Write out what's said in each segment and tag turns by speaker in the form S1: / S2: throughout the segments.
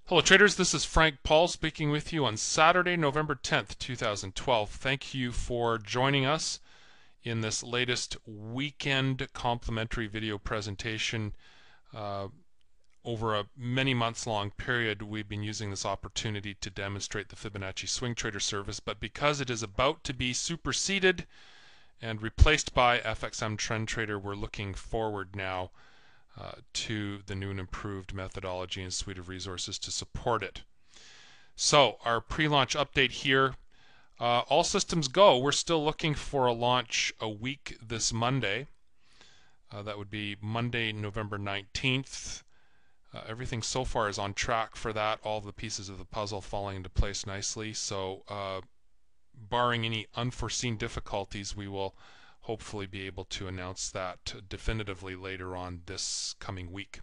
S1: Hello traders, this is Frank Paul speaking with you on Saturday, November 10th, 2012. Thank you for joining us in this latest weekend complimentary video presentation. Over a many months long period, we've been using this opportunity to demonstrate the Fibonacci swing trader service, but because it is about to be superseded and replaced by FXM Trend Trader, we're looking forward now to the new and improved methodology and suite of resources to support it. So our pre-launch update here, all systems go. We're still looking for a launch a week this Monday. That would be Monday, November 19th. Everything so far is on track for that, all the pieces of the puzzle falling into place nicely. So barring any unforeseen difficulties, we will hopefully be able to announce that definitively later on this coming week.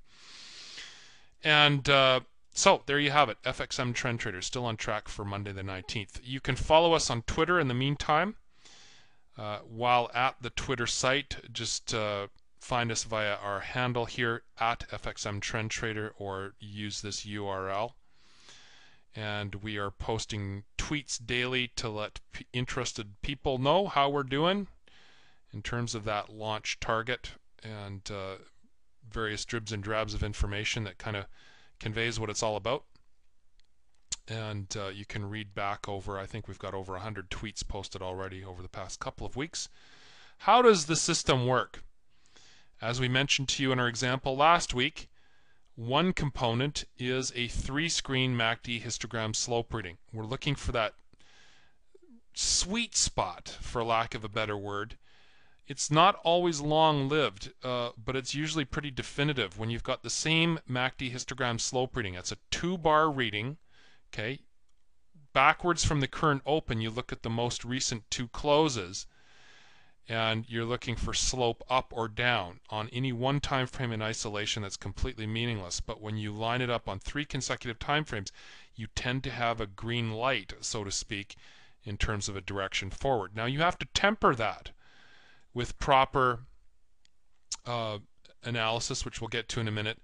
S1: And so there you have it, FXM Trend Trader still on track for Monday the 19th. You can follow us on Twitter in the meantime. While at the Twitter site, just find us via our handle here at FXM Trend Trader or use this URL. And we are posting tweets daily to let interested people know how we're doing in terms of that launch target, and various dribs and drabs of information that kind of conveys what it's all about. And you can read back over, I think we've got over 100 tweets posted already over the past couple of weeks. How does the system work? As we mentioned to you in our example last week, one component is a 3-screen MACD histogram slope reading. We're looking for that sweet spot, for lack of a better word. It's not always long-lived, but it's usually pretty definitive. When you've got the same MACD histogram slope reading, it's a 2-bar reading. Okay, backwards from the current open, you look at the most recent 2 closes, and you're looking for slope up or down. On any one time frame in isolation, that's completely meaningless. But when you line it up on 3 consecutive time frames, you tend to have a green light, so to speak, in terms of a direction forward. Now you have to temper that with proper analysis, which we'll get to in a minute.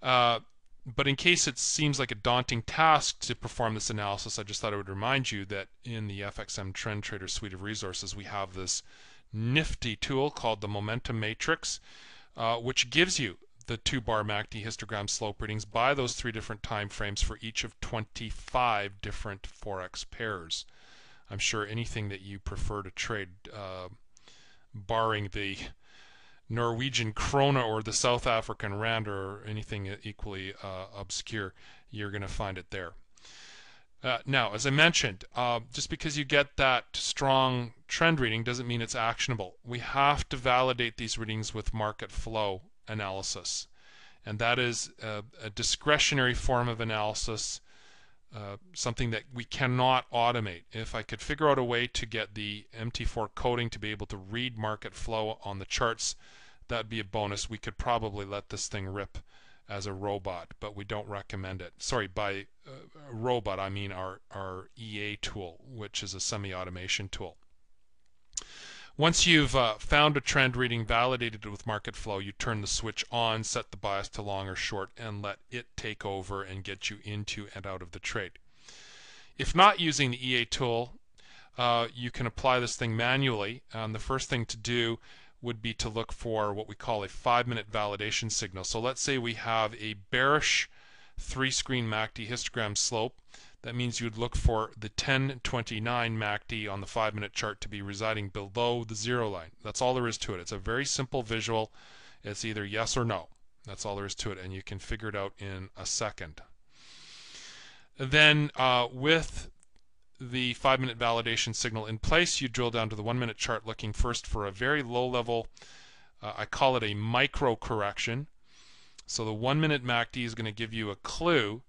S1: But in case it seems like a daunting task to perform this analysis, I just thought I would remind you that in the FXM Trend Trader suite of resources, we have this nifty tool called the Momentum Matrix, which gives you the 2-bar MACD histogram slope readings by those 3 different time frames for each of 25 different forex pairs. I'm sure anything that you prefer to trade, barring the Norwegian krona or the South African rand or anything equally obscure, you're going to find it there. Now, as I mentioned, just because you get that strong trend reading doesn't mean it's actionable. We have to validate these readings with market flow analysis. And that is a discretionary form of analysis, something that we cannot automate. If I could figure out a way to get the MT4 coding to be able to read market flow on the charts, that'd be a bonus. We could probably let this thing rip as a robot, but we don't recommend it. Sorry, by robot I mean our EA tool, which is a semi-automation tool. Once you've found a trend reading, validated it with market flow, you turn the switch on, set the bias to long or short, and let it take over and get you into and out of the trade. If not using the EA tool, you can apply this thing manually. And the first thing to do would be to look for what we call a 5-minute validation signal. So let's say we have a bearish 3-screen MACD histogram slope. That means you'd look for the 1029 MACD on the 5-minute chart to be residing below the 0 line. That's all there is to it. It's a very simple visual. It's either yes or no. That's all there is to it, and you can figure it out in a second. Then with the 5-minute validation signal in place, you drill down to the 1-minute chart looking first for a very low level, I call it a micro correction. So the 1-minute MACD is going to give you a clue,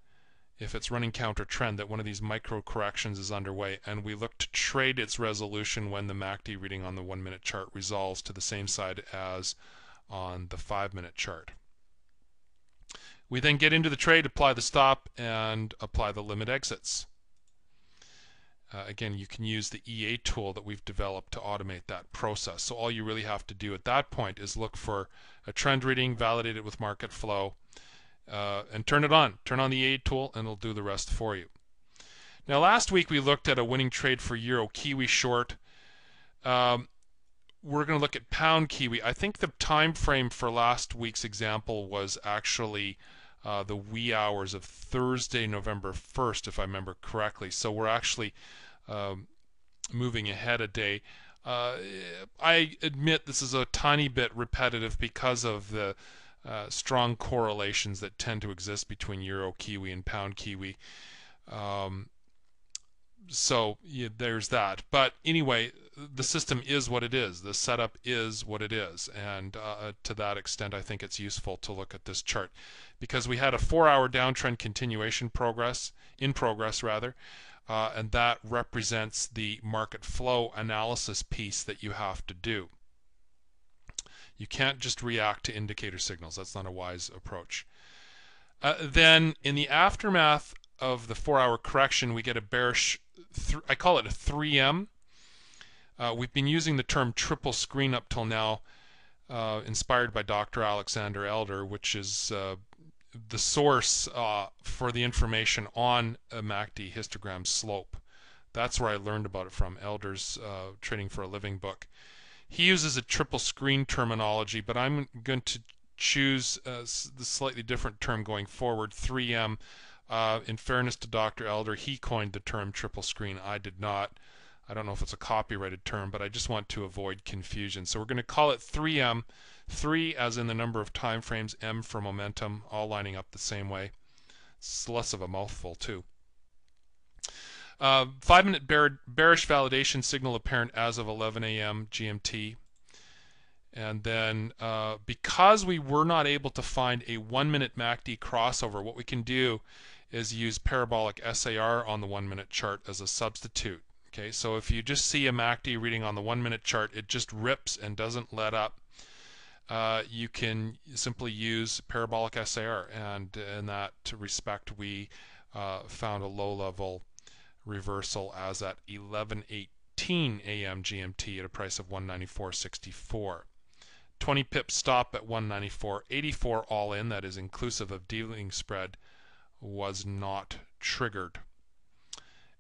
S1: if it's running counter trend, that one of these micro corrections is underway, and we look to trade its resolution when the MACD reading on the 1-minute chart resolves to the same side as on the 5-minute chart. We then get into the trade, apply the stop, and apply the limit exits. Again, you can use the EA tool that we've developed to automate that process. So all you really have to do at that point is look for a trend reading, validate it with market flow, and turn it on. Turn on the A tool and it'll do the rest for you. Now last week we looked at a winning trade for Euro Kiwi short. We're going to look at pound Kiwi. I think the time frame for last week's example was actually the wee hours of Thursday, November 1st, if I remember correctly. So we're actually moving ahead a day. I admit this is a tiny bit repetitive because of the strong correlations that tend to exist between Euro Kiwi and pound Kiwi. So yeah, there's that. But anyway, the system is what it is. The setup is what it is. And to that extent, I think it's useful to look at this chart because we had a 4-hour downtrend continuation in progress, and that represents the market flow analysis piece that you have to do. You can't just react to indicator signals. That's not a wise approach. Then in the aftermath of the 4-hour correction, we get a bearish, I call it a 3M. We've been using the term triple screen up till now, inspired by Dr. Alexander Elder, which is the source for the information on a MACD histogram slope. That's where I learned about it from, Elder's Trading for a Living book. He uses a triple screen terminology, but I'm going to choose the slightly different term going forward, 3M. In fairness to Dr. Elder, he coined the term triple screen. I did not. I don't know if it's a copyrighted term, but I just want to avoid confusion. So we're going to call it 3M. 3 as in the number of time frames, M for momentum, all lining up the same way. It's less of a mouthful too. 5-minute bearish validation signal apparent as of 11 a.m. GMT. And then because we were not able to find a 1-minute MACD crossover, what we can do is use parabolic SAR on the 1-minute chart as a substitute. Okay, so if you just see a MACD reading on the 1-minute chart, it just rips and doesn't let up. You can simply use parabolic SAR, and in that respect we found a low-level reversal as at 11:18 a.m. GMT at a price of 194.64. 20 pips stop at 194.84 all in, that is inclusive of dealing spread, was not triggered.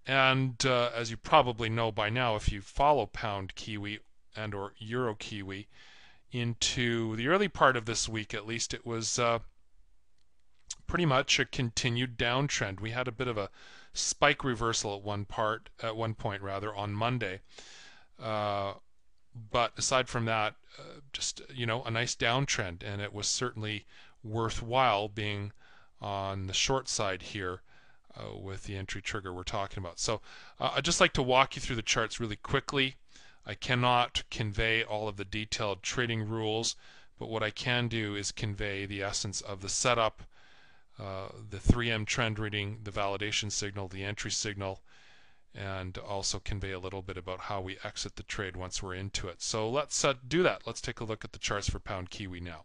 S1: And as you probably know by now, if you follow pound Kiwi and or Euro Kiwi, into the early part of this week at least, it was pretty much a continued downtrend. We had a bit of a spike reversal at one point on Monday. But aside from that, just a nice downtrend, and it was certainly worthwhile being on the short side here with the entry trigger we're talking about. So I'd just like to walk you through the charts really quickly. I cannot convey all of the detailed trading rules, but what I can do is convey the essence of the setup, the 3M trend reading, the validation signal, the entry signal, and also convey a little bit about how we exit the trade once we're into it. So let's do that. Let's take a look at the charts for pound Kiwi now.